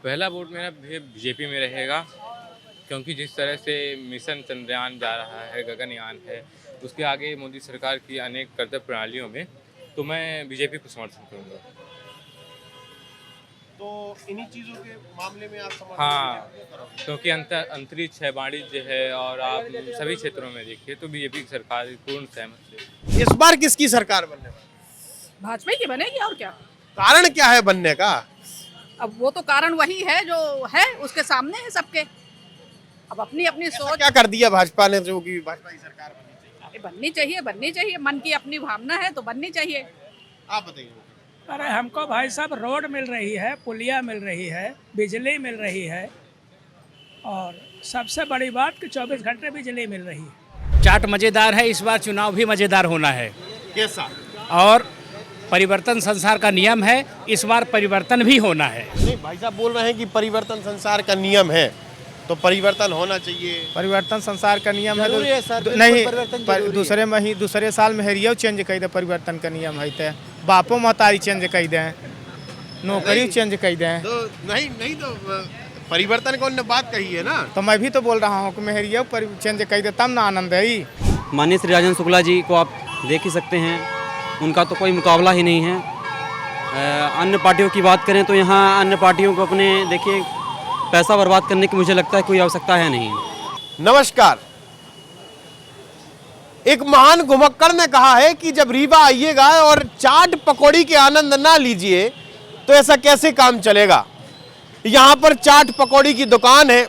पहला वोट मेरा बीजेपी में रहेगा, क्योंकि जिस तरह से मिशन चंद्रयान जा रहा है, गगनयान है, उसके आगे मोदी सरकार की अनेक कर्तव्य प्रणालियों में, तो मैं बीजेपी को समर्थन करूंगा। तो इन्हीं चीजों के मामले में आप समर्थन हाँ, करोगे? क्योंकि अंतरिक्ष है, वाणिज्य है, और आप सभी क्षेत्रों में देखिए तो बीजेपी की सरकार पूर्ण सहमत है। इस बार किसकी सरकार बनने वाली है? भाजपा की बनेगी और क्या। कारण क्या है बनने का? अब वो तो कारण वही है जो है, उसके सामने है सबके। अब अपनी अपनी ऐसा सोच क्या कर दिया भाजपा ने जो कि भाजपा की सरकार बननी चाहिए? बननी चाहिए, मन की अपनी भावना है तो बननी चाहिए। आप बताइए। अरे हमको भाई साहब रोड मिल रही है, पुलिया मिल रही है, बिजली मिल रही है, और सबसे बड़ी बात कि 24 घंटे बिजली मिल रही है। चाट मज़ेदार है, इस बार चुनाव भी मज़ेदार होना है। कैसा? और परिवर्तन संसार का नियम है, इस बार परिवर्तन भी होना है। नहीं, भाई साहब बोल रहे हैं कि परिवर्तन संसार का नियम है, तो परिवर्तन होना चाहिए। परिवर्तन संसार का नियम है, जरूरी है सर, बिल्कुल नहीं परिवर्तन जरूरी है। दूसरे साल में हेरियो चेंज कर दे, परिवर्तन का नियम है तो बापो महतारी चेंज कर दें, नौकरी चेंज कर दें। तो नहीं तो परिवर्तन को उन्होंने बात कही है ना। तो मैं भी तो बोल रहा हूँ कि मैं हेरियो चेंज कर दे, तब ना आनंद है। माननीय श्री राजन शुक्ला जी को आप देख ही सकते हैं, उनका तो कोई मुकाबला ही नहीं है। अन्य पार्टियों की बात करें तो यहाँ अन्य पार्टियों को अपने देखिए पैसा बर्बाद करने की मुझे लगता है कोई आवश्यकता है नहीं। नमस्कार। एक महान घुमक्कड़ ने कहा है कि जब रीवा आइएगा और चाट पकौड़ी के आनंद ना लीजिए तो ऐसा कैसे काम चलेगा। यहाँ पर चाट पकौड़ी की दुकान है,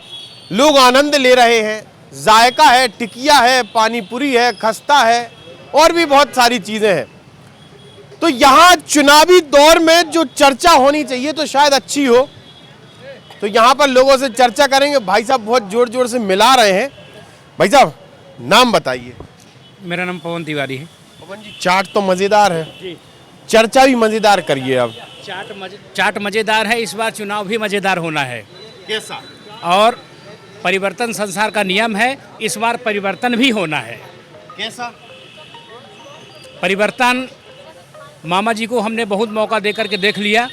लोग आनंद ले रहे हैं, जायका है, टिकिया है, पानी पूरी है, खस्ता है और भी बहुत सारी चीजें हैं। तो यहाँ चुनावी दौर में जो चर्चा होनी चाहिए तो शायद अच्छी हो, तो यहाँ पर लोगों से चर्चा करेंगे। भाई साहब बहुत जोर जोर से मिला रहे हैं। भाई साहब नाम बताइए। मेरा नाम पवन तिवारी है। पवन जी, चाट तो मजेदार है जी, चर्चा भी मजेदार करिए। अब चाट मज़ेदार है, इस बार चुनाव भी मज़ेदार होना है। कैसा? और परिवर्तन संसार का नियम है, इस बार परिवर्तन भी होना है। कैसा? परिवर्तन मामा जी को हमने बहुत मौका दे करके देख लिया,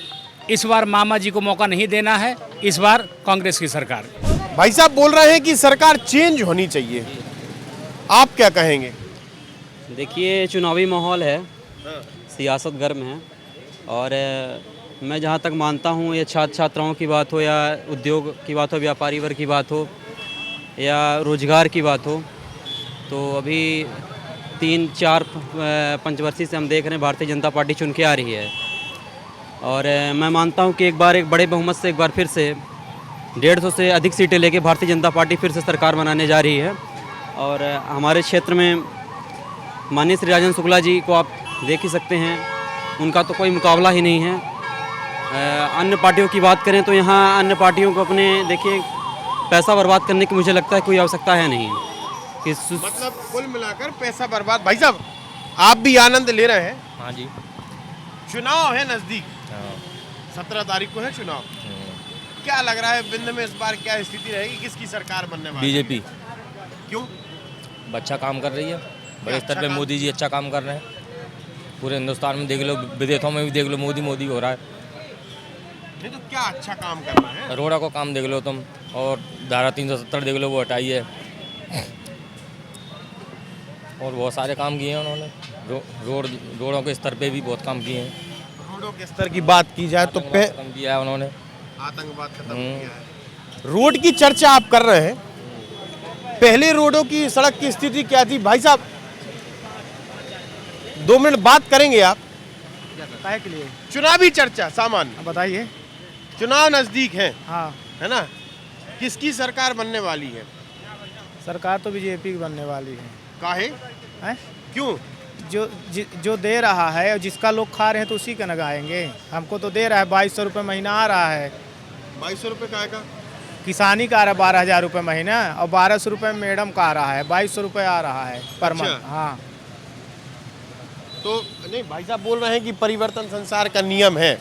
इस बार मामा जी को मौका नहीं देना है, इस बार कांग्रेस की सरकार। भाई साहब बोल रहे हैं कि सरकार चेंज होनी चाहिए, आप क्या कहेंगे? देखिए चुनावी माहौल है, सियासत गर्म है, और मैं जहाँ तक मानता हूँ ये छात्राओं की बात हो या उद्योग की बात हो, व्यापारी वर्ग की बात हो या रोजगार की बात हो, तो अभी 3-4 पंचवर्षीय से हम देख रहे हैं भारतीय जनता पार्टी चुन के आ रही है। और मैं मानता हूं कि एक बड़े बहुमत से एक बार फिर से 150 से अधिक सीटें लेके भारतीय जनता पार्टी फिर से सरकार बनाने जा रही है। और हमारे क्षेत्र में माननीय श्री राजन शुक्ला जी को आप देख ही सकते हैं, उनका तो कोई मुकाबला ही नहीं है। अन्य पार्टियों की बात करें तो यहाँ अन्य पार्टियों को अपने देखिए पैसा बर्बाद करने की मुझे लगता है कोई आवश्यकता है नहीं। मतलब कुल मिलाकर पैसा बर्बाद। भाई साहब आप भी आनंद ले रहे हैं? हाँ जी। चुनाव है नजदीक, 17 तारीख को है चुनाव। क्या लग रहा है बिंद में इस बार क्या स्थिति रहेगी, किसकी सरकार बनने वाली? बीजेपी। क्यों? अच्छा काम कर रही है, बड़े अच्छा स्तर पे काम? मोदी जी अच्छा काम कर रहे हैं। पूरे हिंदुस्तान में देख लो, विदेशों में भी देख लो, मोदी हो रहा है। नहीं तो क्या अच्छा काम करना है? रोड़ा को काम देख लो तुम, और धारा 370 देख लो, वो हटाई है। और बहुत सारे काम किए हैं उन्होंने, रोडों के स्तर पे भी बहुत काम किए हैं। रोडों के स्तर की बात की जाए तो खत्म किया है उन्होंने, आतंकवाद खत्म किया है। रोड की चर्चा आप कर रहे हैं, पहले रोडों की सड़क की स्थिति क्या थी? भाई साहब 2 मिनट बात करेंगे आप? काहे के लिए? चुनावी चर्चा सामान्य बताइए। चुनाव नजदीक है, हाँ, है ना? किसकी सरकार बनने वाली है? सरकार तो बीजेपी की बनने वाली है। काहे? हैं? क्यों? जो दे रहा है और जिसका लोग खा रहे हैं तो उसी का लगाएंगे। हमको तो दे रहा है, 2200 रुपये महीना आ रहा है। 2200 रुपये का? किसानी का आ रहा है 12,000 रुपये महीना, और 1200 रुपये मैडम का आ रहा है, 2200 रुपये आ रहा है पर मंथ। अच्छा। हाँ, तो नहीं, भाई साहब बोल रहे हैं कि परिवर्तन संसार का नियम है,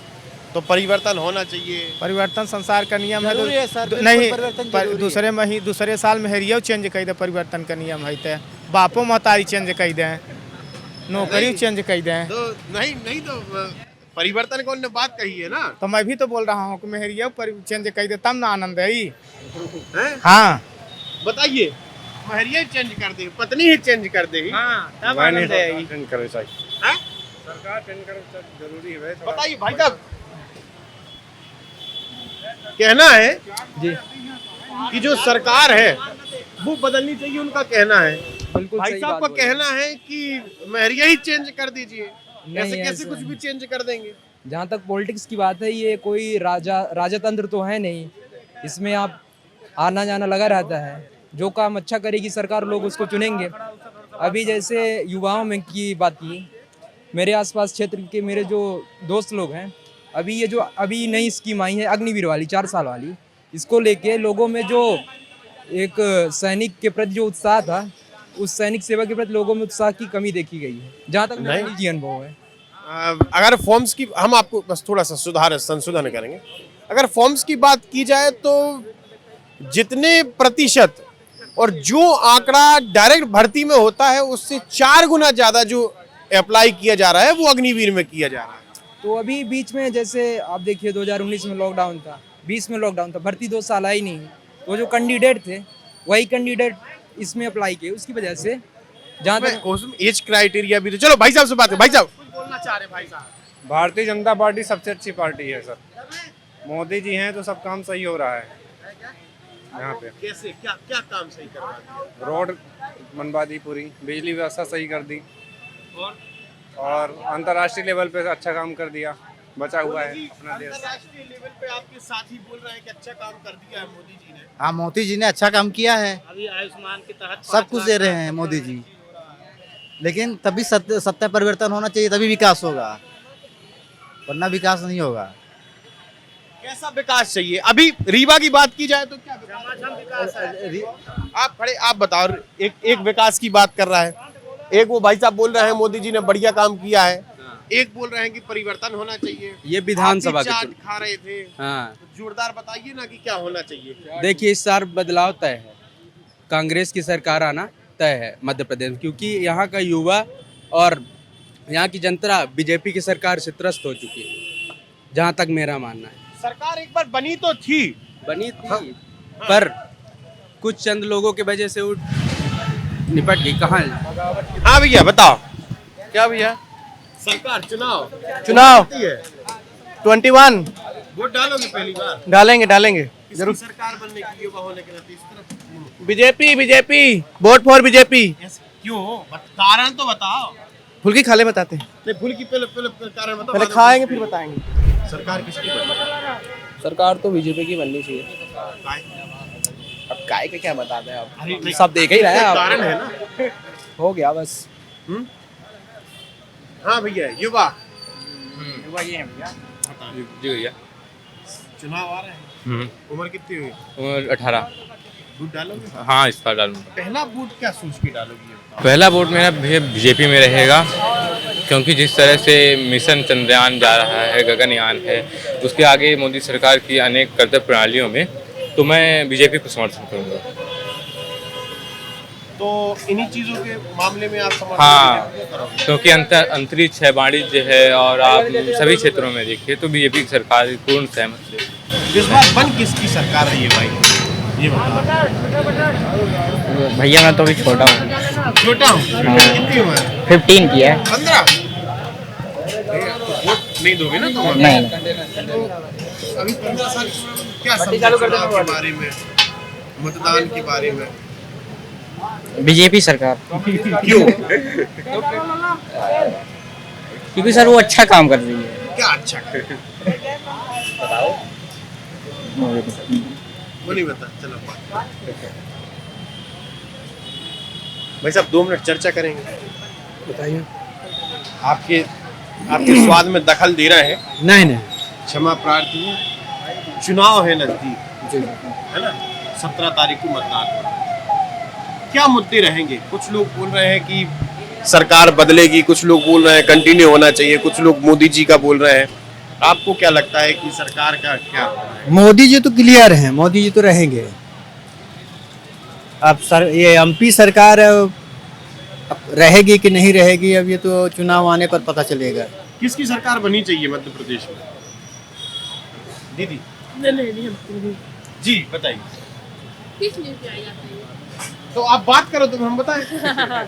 तो परिवर्तन होना चाहिए। परिवर्तन संसार का नियम है, जरूरी है सर, बिल्कुल नहीं परिवर्तन जरूरी है। दूसरे साल में हेरियो चेंज कर दे, परिवर्तन का नियम है तो बापो महतारी चेंज कर दें, नौकरी चेंज कर दें। तो नहीं तो परिवर्तन कौन ने बात कही है ना। तो मैं भी तो बोल रहा हूँ कि मेहरिया पर चेंज कर दे तब ना आनंद है ही। हैं? हाँ बताइए, महरिया चेंज कर दे, पत्नी ही चेंज कर दे। हाँ तब आनंद है ही। हैं? जरूरी है। बताइए भाई साहब, कहना है जी कि जो सरकार है वो बदलनी चाहिए, उनका कहना है। बिल्कुल भाई सही साहब बात का बोले। कहना है कि महरिया ही चेंज कर दीजिए। नहीं, ऐसे कैसे ऐसा कुछ भी चेंज कर देंगे। जहाँ तक पॉलिटिक्स की बात है, ये कोई राजतंत्र तो है नहीं, इसमें आप आना जाना लगा रहता है। जो काम अच्छा करेगी सरकार, लोग उसको चुनेंगे। अभी जैसे युवाओं में की बात की, मेरे आसपास क्षेत्र के मेरे जो दोस्त लोग हैं, अभी ये जो अभी नई स्कीम आई है अग्निवीर वाली 4 साल वाली, इसको लेके लोगों में जो एक सैनिक के प्रति जो उत्साह था, उस सैनिक सेवा के प्रति लोगों में उत्साह की कमी देखी गई है, जहाँ तक मेरा निजी अनुभव है। अगर फॉर्म्स की, हम आपको बस थोड़ा सा संशोधन करेंगे। अगर फॉर्म्स की बात की जाए तो जितने प्रतिशत और जो आंकड़ा डायरेक्ट भर्ती में होता है उससे 4 गुना ज्यादा जो अप्लाई किया जा रहा है वो अग्निवीर में किया जा रहा है। तो अभी बीच में जैसे आप देखिए 2019 में लॉकडाउन था, 20 में लॉकडाउन था, भर्ती 2 साल आई नहीं, तो जो कैंडिडेट थे वही कैंडिडेट इसमें अप्लाई किए, उसकी वजह से जहाँ तक उसमें एज क्राइटेरिया भी तो। चलो भाई साहब से बात है। भाई साहब कुछ बोलना चाह रहे हैं। भाई साहब, भारतीय जनता पार्टी सबसे अच्छी पार्टी है सर। मोदी जी हैं तो सब काम सही हो रहा है यहाँ पे। कैसे, क्या क्या काम सही करवा दिया? रोड बनवा दी पूरी, बिजली व्यवस्था सही कर दी, और अंतर्राष्ट्रीय लेवल पे अच्छा काम कर दिया, बचा हुआ है अपना देश। अंतर्राष्ट्रीय लेवल पे आपके साथी बोल रहे हैं कि अच्छा काम कर दिया है मोदी जी ने। हाँ, मोदी जी ने अच्छा काम किया है। अभी आयुष्मान के तहत सब कुछ दे रहे हैं मोदी जी, लेकिन तभी सत्ता परिवर्तन होना चाहिए, तभी विकास होगा, वरना विकास नहीं होगा। कैसा विकास चाहिए? अभी रीवा की बात की जाए तो क्या विकास है? आप खड़े, आप बताओ। एक विकास की बात कर रहा है, एक वो भाई साहब बोल रहे हैं मोदी जी ने बढ़िया काम किया है, एक बोल रहे हैं कि परिवर्तन होना चाहिए। ये विधानसभा चाट खा रहे थे। हाँ, जोरदार बताइए ना कि क्या होना चाहिए। देखिए इस साल बदलाव तय है, कांग्रेस की सरकार आना तय है मध्य प्रदेश, क्योंकि यहाँ का युवा और यहाँ की जनता बीजेपी की सरकार से त्रस्त हो चुकी है, जहाँ तक मेरा मानना है। सरकार एक बार बनी तो थी, बनी थी, पर कुछ चंद लोगों की वजह से वो निपट गई। कहाँ? हाँ भैया बताओ। क्या भैया? सरकार चुनाव 21 वोट डालोगे पहली बार? डालेंगे जरूर। सरकार बनने की युवा होने के नाते इस तरफ बीजेपी वोट फॉर बीजेपी। क्यों? कारण तो बताओ। फुल्की खाले बताते हैं, नहीं, भूल की पहले कारण बताओ। पहले खाएंगे फिर बताएंगे। सरकार किसकी बननी? सरकार तो बीजेपी की बननी चाहिए। अब काय के क्या बताते हैं, अब सब देख ही रहे हैं। कारण है ना, हो गया बस। हाँ भैया, युवा ये है भैया। जी भैया। चुनाव आ रहे हैं, उम्र कितनी हुई? उम्र 18। वोट डालोगे? हाँ, इस बार डालूंगा। पहला वोट क्या सोच के डालोगे? पहला वोट मेरा बीजेपी में रहेगा, क्योंकि जिस तरह से मिशन चंद्रयान जा रहा है, गगनयान है, उसके आगे मोदी सरकार की अनेक कर्तव्य प्रणालियों में, तो मैं बीजेपी को समर्थन करूंगा। तो इन्हीं चीजों के मामले में आप समर्थन हाँ, क्योंकि अंतरिक्ष है, वाणिज्य है, और आप सभी क्षेत्रों में देखिए तो बीजेपी की सरकार पूर्ण सहमत है। इस बार बन किसकी सरकार रही है भाई? ये बताओ। भैया मैं तो अभी छोटा हूँ। छोटा हूँ? कितनी उम्र है? 15 की है। 15? वोट नहीं दोगे ना तुम? नहीं। तो अभी 15 साल की उम्र में क्या समझते हो चुनाव के बारे में, मतदान के बारे में? बीजेपी सरकार। क्यों? क्योंकि सर वो अच्छा काम कर रही है। क्या अच्छा कर? बताओ। वो नहीं बता। चलो भाई साहब 2 मिनट चर्चा करेंगे। बताइए। आपके स्वाद में दखल दे रहे हैं? नहीं। क्षमा प्रार्थी है। चुनाव है नजदीक, है ना? 17 तारीख को मतदान हो रहा है। क्या मुद्दे रहेंगे? कुछ लोग बोल रहे हैं कि सरकार बदलेगी, कुछ लोग बोल रहे हैं कंटिन्यू होना चाहिए, कुछ लोग मोदी जी का बोल रहे हैं। आपको क्या लगता है कि सरकार का क्या? मोदी जी तो क्लियर हैं, मोदी जी तो रहेंगे। अब ये एमपी सरकार अब रहेगी कि नहीं रहेगी, अब ये तो चुनाव आने पर पता चलेगा। किसकी सरकार बननी चाहिए मध्य प्रदेश में? दीदी जी बताइए। तो आप बात करो तो हम बताएं।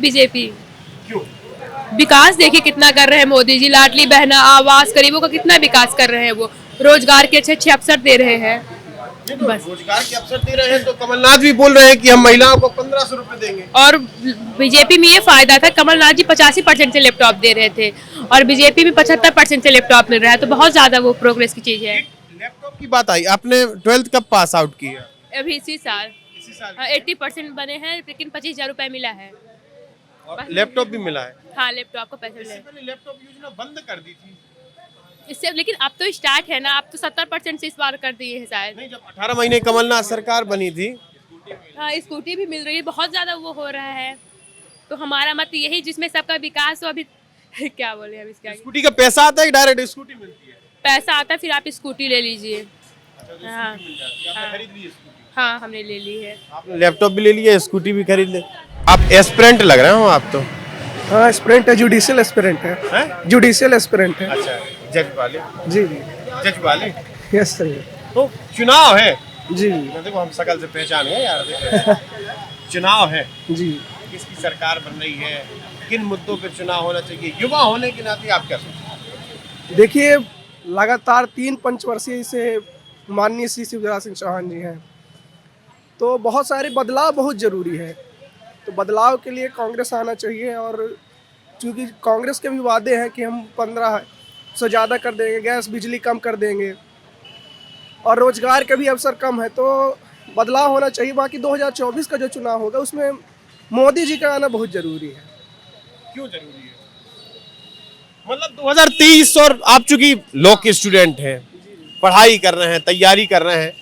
बीजेपी। क्यों? विकास देखिए कितना कर रहे हैं मोदी जी, लाडली बहना आवास गरीबों का कितना विकास कर रहे हैं, वो रोजगार के अच्छे अच्छे अवसर दे रहे हैं। बस रोजगार के अवसर दे रहे हैं तो कमलनाथ भी बोल रहे हैं कि हम महिलाओं को 1500 रुपए देंगे। और बीजेपी में ये फायदा था, कमलनाथ जी 85% से लैपटॉप दे रहे थे और बीजेपी में 75% से लैपटॉप मिल रहा है, तो बहुत ज्यादा वो प्रोग्रेस की चीज है। लैपटॉप की बात आई, आपने 12th कब पास आउट किया? अभी इसी साल 80% बने हैं, लेकिन 25,000 रुपए मिला है। लैपटॉप भी मिला है? हाँ, लैपटॉप का पैसा मिला है। पहले लैपटॉप योजना बंद कर दी थी इससे, लेकिन अब तो स्टार्ट है ना, अब तो 70% से इस बार कर दिए हैं शायद। नहीं, जब 18 महीने कमलनाथ सरकार बनी थी। हाँ, स्कूटी भी मिल रही है, बहुत ज्यादा वो हो रहा है, तो हमारा मत यही जिसमें सबका विकास हो। अभी क्या बोले हम इसके आगे? स्कूटी का पैसा आता है कि डायरेक्ट स्कूटी मिलती है? पैसा आता है, फिर आप स्कूटी ले लीजिए। हाँ, हाँ, हमने ले ली है। आपने लैपटॉप भी ले लिया, स्कूटी भी खरीद ले। आप एस्पिरेंट लग रहे हो आप तो। हाँ, एस्पिरेंट है, जुडिशियल एस्पिरेंट है, जुडिशियल एस्पिरेंट है। अच्छा, जज वाले? जी जी, जज वाले। Yes sir. तो चुनाव है जी, देखो हम शकल से पहचान गए यार। देखो चुनाव है जी, किसकी सरकार बन रही है, किन मुद्दों पर चुनाव होना चाहिए, युवा होने के नाते आप क्या सोचते? देखिए लगातार 3 पंचवर्षीय से माननीय श्री शिवराज सिंह चौहान जी हैं, तो बहुत सारे बदलाव बहुत ज़रूरी है। तो बदलाव के लिए कांग्रेस आना चाहिए, और चूँकि कांग्रेस के भी वादे हैं कि हम 15 से ज़्यादा कर देंगे, गैस बिजली कम कर देंगे, और रोजगार के भी अवसर कम है, तो बदलाव होना चाहिए। बाकी 2024 का जो चुनाव होगा उसमें मोदी जी का आना बहुत ज़रूरी है। क्यों जरूरी है? मतलब 2023 और आप चूंकि लॉ के स्टूडेंट हैं, पढ़ाई कर रहे हैं, तैयारी कर रहे हैं,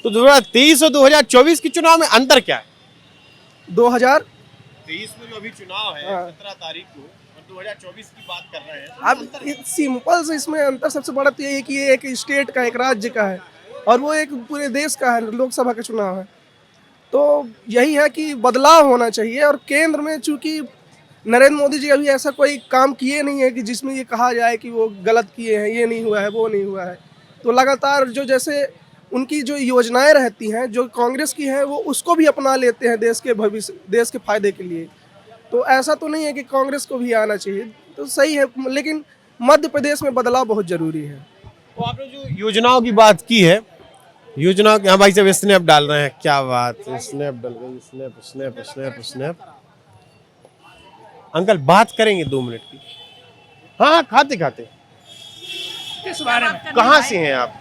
तो 2023 और 2024 के चुनाव में अंतर क्या है? 2023 में जो अभी चुनाव है 17 तारीख को, और 2024 की बात कर रहे हैं, अब सिंपल से इसमें अंतर सबसे बड़ा तो ये है कि ये एक स्टेट का, एक राज्य का है, और वो एक पूरे देश का है, लोकसभा का चुनाव है। तो यही है कि बदलाव होना चाहिए, और केंद्र में चूंकि नरेंद्र मोदी जी अभी ऐसा कोई काम किए नहीं है कि जिसमें ये कहा जाए कि वो गलत किए हैं, ये नहीं हुआ है, वो नहीं हुआ है। तो लगातार जो जैसे उनकी जो योजनाएं रहती हैं जो कांग्रेस की हैं, वो उसको भी अपना लेते हैं देश के भविष्य, देश के फायदे के लिए। तो ऐसा तो नहीं है कि कांग्रेस को भी आना चाहिए, तो सही है, लेकिन मध्य प्रदेश में बदलाव बहुत ज़रूरी है। तो आपने जो योजनाओं की बात की है, योजनाओं के, हाँ भाई साहब स्नैप डाल रहे हैं, क्या बात है, स्नैप डल गई, snap snap snap snap. Uncle बात करेंगे 2 मिनट की? हाँ, खाते खाते। किस बारे में? कहाँ से हैं आप?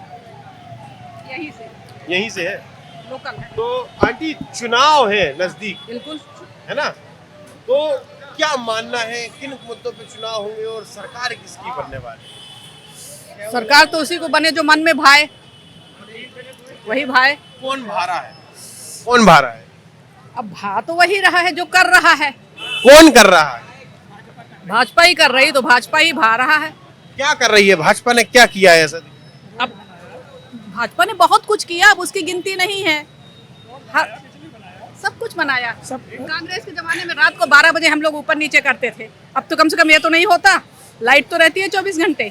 यहीं से है, लोकल है। तो आंटी चुनाव है नजदीक, बिल्कुल है ना, तो क्या मानना है, किन मुद्दों पे चुनाव होंगे और सरकार किसकी बनने वाली? सरकार तो उसी को बने जो मन में भाए, वही भाए। कौन भा रहा है? कौन भा रहा है? अब भा तो वही रहा है जो कर रहा है। कौन कर रहा है? भाजपा ही कर रही, तो भाजपा ही भा रहा है। क्या कर रही है भाजपा ने, क्या किया है ऐसा? अब भाजपा ने बहुत कुछ किया, अब उसकी गिनती नहीं है। सब कुछ बनाया। कांग्रेस के जमाने में रात को 12 बजे हम लोग ऊपर नीचे करते थे, अब तो कम से कम ये तो नहीं होता, लाइट तो रहती है 24 घंटे।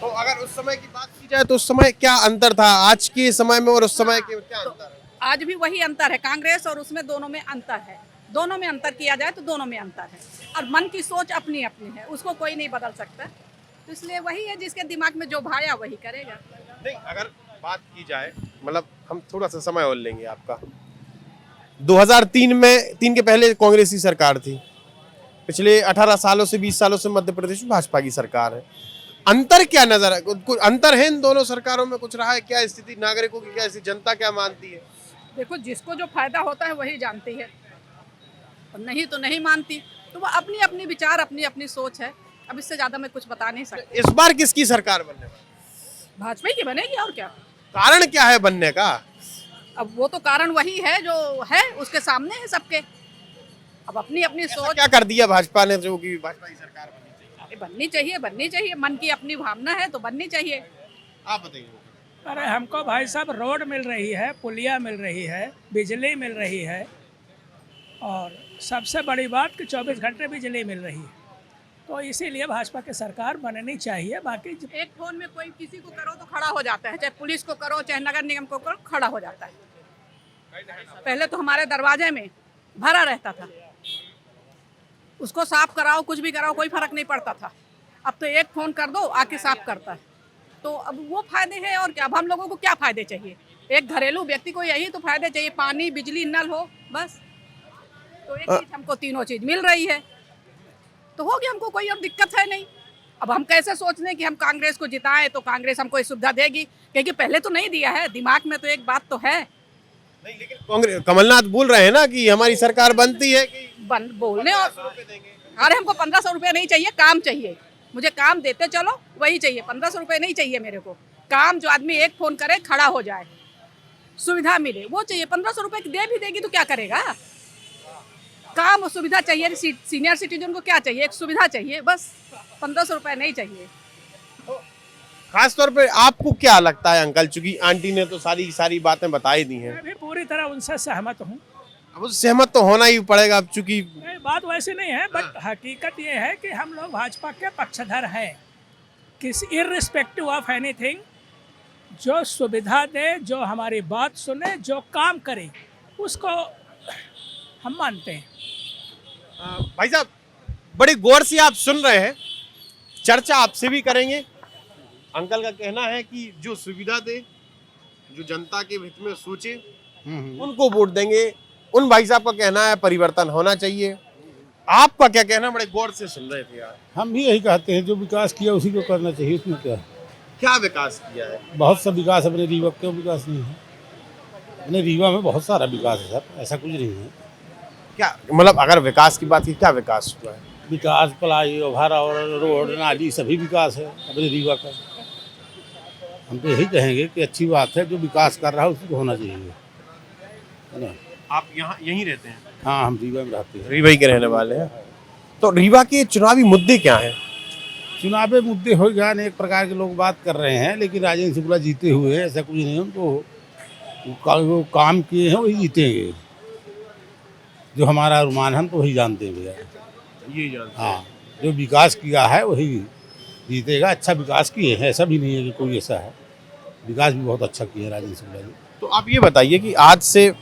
तो अगर उस समय की बात की जाए तो उस समय क्या अंतर था आज के समय में और उस समय के क्या अंतर है? आज भी वही अंतर है, कांग्रेस और उसमें दोनों में अंतर है। दोनों में अंतर किया जाए तो दोनों में अंतर है, और मन की सोच अपनी अपनी है, उसको कोई नहीं बदल सकता। तो इसलिए वही है, जिसके दिमाग में जो भाया वही करेगा। नहीं, अगर बात की जाए, मतलब हम थोड़ा सा समय और लेंगे आपका। 2003 में, 3 के पहले कांग्रेस की सरकार थी, पिछले 18 सालों से 20 सालों से मध्य प्रदेश में भाजपा की सरकार है। अंतर क्या नजर है? कुछ अंतर है इन दोनों सरकारों में? कुछ रहा है क्या? स्थिति नागरिकों की क्या, जनता क्या मानती है? देखो, जिसको जो फायदा होता है वही जानती है, और नहीं तो नहीं मानती। तो वो अपनी अपनी विचार, अपनी अपनी सोच है। अब इससे ज्यादा मैं कुछ बता नहीं सकती। इस बार किसकी सरकार बनने वाली? भाजपा की बनेगी, और क्या। कारण क्या है बनने का? अब वो तो कारण वही है जो है, उसके सामने है सबके। अब अपनी अपनी सोच। क्या कर दिया भाजपा ने जो कि भाजपा की सरकार बननी चाहिए? बननी चाहिए, मन की अपनी भावना है तो बननी चाहिए। आप बताइए। अरे हमको भाई साहब रोड मिल रही है, पुलिया मिल रही है, बिजली मिल रही है, और सबसे बड़ी बात कि 24 घंटे बिजली मिल रही है। तो इसीलिए भाजपा की सरकार बननी चाहिए। बाकी एक फोन में कोई किसी को करो तो खड़ा हो जाता है, चाहे पुलिस को करो चाहे नगर निगम को करो, खड़ा हो जाता है। पहले तो हमारे दरवाजे में भरा रहता था, उसको साफ कराओ कुछ भी कराओ कोई फर्क नहीं पड़ता था। अब तो एक फोन कर दो आके साफ करता है। तो अब वो फायदे हैं और क्या। अब हम लोगों को क्या फायदे चाहिए? एक घरेलू व्यक्ति को यही तो फायदे चाहिए, पानी बिजली नल हो बस। तो एक चीज हमको तीनों चीज मिल रही है तो हो गया, हमको कोई अब दिक्कत है नहीं। अब हम कैसे सोच लें कि हम कांग्रेस को जिताएं तो कांग्रेस हमको ये सुविधा देगी, क्योंकि पहले तो नहीं दिया है। दिमाग में तो एक बात तो है नहीं, लेकिन कांग्रेस कमलनाथ बोल रहे हैं ना कि हमारी सरकार बनती है कि बोलने। और अरे हमको 1500 रुपये नहीं चाहिए, काम चाहिए मुझे। काम देते चलो वही चाहिए, 1500 रुपये नहीं चाहिए मेरे को। काम जो आदमी एक फोन करे खड़ा हो जाए, सुविधा मिले, वो चाहिए। 1500 रुपये दे भी देगी तो क्या करेगा? काम और सुविधा चाहिए। सीनियर सिटीजन को क्या चाहिए? एक सुविधा चाहिए बस, 1500 रुपये नहीं चाहिए। खास तौर पे आपको क्या लगता है अंकल, चूंकि आंटी ने तो सारी बातें बता ही दी हैं। मैं भी पूरी तरह उनसे सहमत हूँ। अब सहमत तो होना ही पड़ेगा अब, चूंकि बात वैसी नहीं है, बट हकीकत ये है कि हम लोग भाजपा के पक्षधर हैं। किसी इर्रिस्पेक्टिव ऑफ एनीथिंग, जो सुविधा दे, जो हमारी बात सुने, जो काम करे, उसको हम मानते हैं। भाई साहब बड़े गौर से आप सुन रहे हैं, चर्चा आपसे भी करेंगे। अंकल का कहना है कि जो सुविधा दे, जो जनता के हित में सोचे, उनको वोट देंगे। उन भाई साहब का कहना है परिवर्तन होना चाहिए। आपका क्या कहना? बड़े गौर से सुन रहे थे यार। हम भी यही कहते हैं, जो विकास किया उसी को करना चाहिए। उसमें क्या विकास किया है? बहुत सा विकास। अपने रीवा क्यों विकास नहीं है? अपने रीवा में बहुत सारा विकास है सर, ऐसा कुछ नहीं है। क्या मतलब अगर विकास की बात की, क्या विकास हुआ है? विकास पलाई ओभारा और रोड नाली सभी विकास है अपने रीवा का। हम तो यही कहेंगे कि अच्छी बात है, जो विकास कर रहा है उसको होना चाहिए, है ना। आप यहाँ यहीं रहते हैं? हाँ, हम रीवा में रहते हैं। रीवा के रहने वाले हैं। तो रीवा के चुनावी मुद्दे क्या हैं? चुनावी मुद्दे हो गया, अनेक प्रकार के लोग बात कर रहे हैं, लेकिन राजेंद्र शुक्ला जीते हुए हैं, ऐसा कुछ नहीं है। उनको वो काम किए हैं वही जीतेंगे। जो हमारा अनुमान हम तो वही जानते हैं भैया, यही जानते। हाँ, जो विकास किया है वही जीतेगा। अच्छा विकास किए हैं, ऐसा भी नहीं है कि कोई ऐसा है। विकास भी बहुत अच्छा किया है राजेंद्र शुक्ला जी। तो आप ये बताइए कि आज से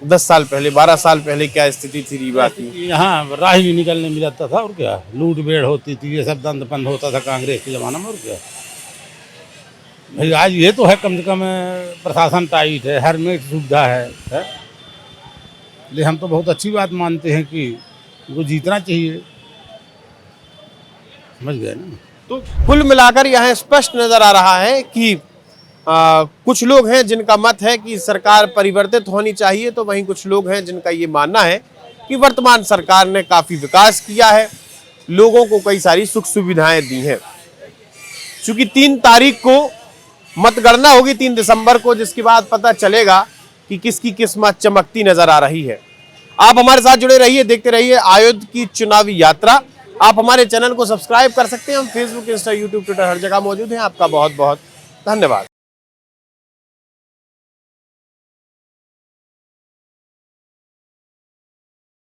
10 साल पहले, 12 साल पहले क्या स्थिति थी रीवा की? यहाँ राह भी निकलने मिलता था, और क्या लूट बेड़ होती थी, ये सब दंड होता था कांग्रेस के ज़माना में, और क्या भाई। आज ये तो है कम से कम प्रशासन टाइट है, हर में सुविधा है। इसलिए हम तो बहुत अच्छी बात मानते हैं कि वो जीतना चाहिए, समझ गए ना। तो कुल मिलाकर यहाँ स्पष्ट नजर आ रहा है कि कुछ लोग हैं जिनका मत है कि सरकार परिवर्तित होनी चाहिए, तो वहीं कुछ लोग हैं जिनका ये मानना है कि वर्तमान सरकार ने काफी विकास किया है, लोगों को कई सारी सुख सुविधाएं दी हैं। चूंकि 3 तारीख को मतगणना होगी, 3 दिसंबर को, जिसके बाद पता चलेगा कि किसकी किस्मत चमकती नजर आ रही है। आप हमारे साथ जुड़े रहिए, देखते रहिए अयोध्या की चुनावी यात्रा। आप हमारे चैनल को सब्सक्राइब कर सकते हैं। हम फेसबुक, इंस्टा, यूट्यूब, ट्विटर हर जगह मौजूद हैं। आपका बहुत बहुत धन्यवाद।